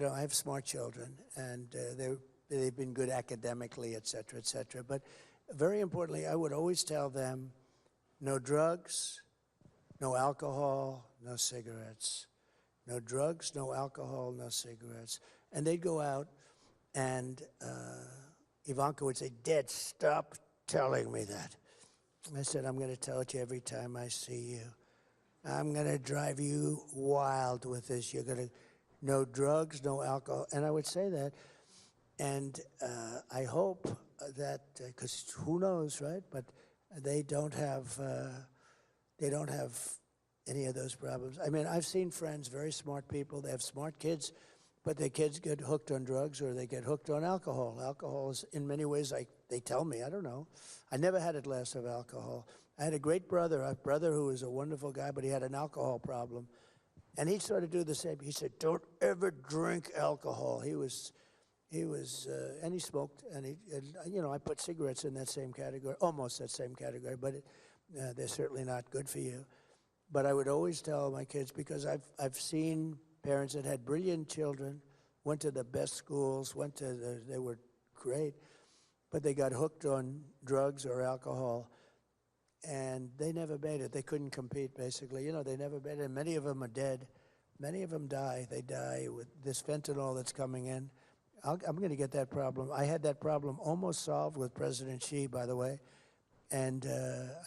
I have smart children, and they've been good academically, et cetera, et cetera. But very importantly, I would always tell them, no drugs, no alcohol, no cigarettes. No drugs, no alcohol, no cigarettes. And they'd go out, and Ivanka would say, Dad, stop telling me that. I said, I'm going to tell it you every time I see you. I'm going to drive you wild with this. You're going to, no drugs, no alcohol. And I would say that. And I hope that, because who knows, right? But they don't have any of those problems. I mean, I've seen friends, very smart people, they have smart kids, but their kids get hooked on drugs or they get hooked on alcohol. Alcohol is, in many ways, like they tell me, I don't know. I never had a glass of alcohol. I had a brother who was a wonderful guy, but he had an alcohol problem. And he started to do the same. He said, don't ever drink alcohol. And he smoked, and I put cigarettes in that same category, almost that same category, but they're certainly not good for you. But I would always tell my kids, because I've seen parents that had brilliant children, went to the best schools, they were great, but they got hooked on drugs or alcohol, and they never made it. They couldn't compete, basically. They never made it, and many of them are dead. Many of them die. They die with this fentanyl that's coming in. I'm going to get that problem. I had that problem almost solved with President Xi, by the way, and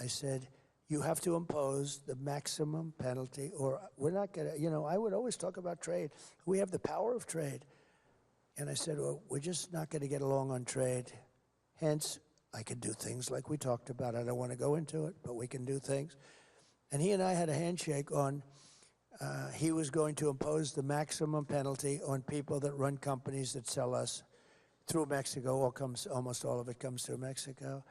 I said, you have to impose the maximum penalty, or we're not going to, I would always talk about trade. We have the power of trade. And I said, well, we're just not going to get along on trade. Hence, I can do things like we talked about. I don't want to go into it, but we can do things. And he and I had a handshake on, he was going to impose the maximum penalty on people that run companies that sell us through Mexico. Almost all of it comes through Mexico.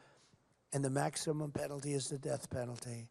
And the maximum penalty is the death penalty.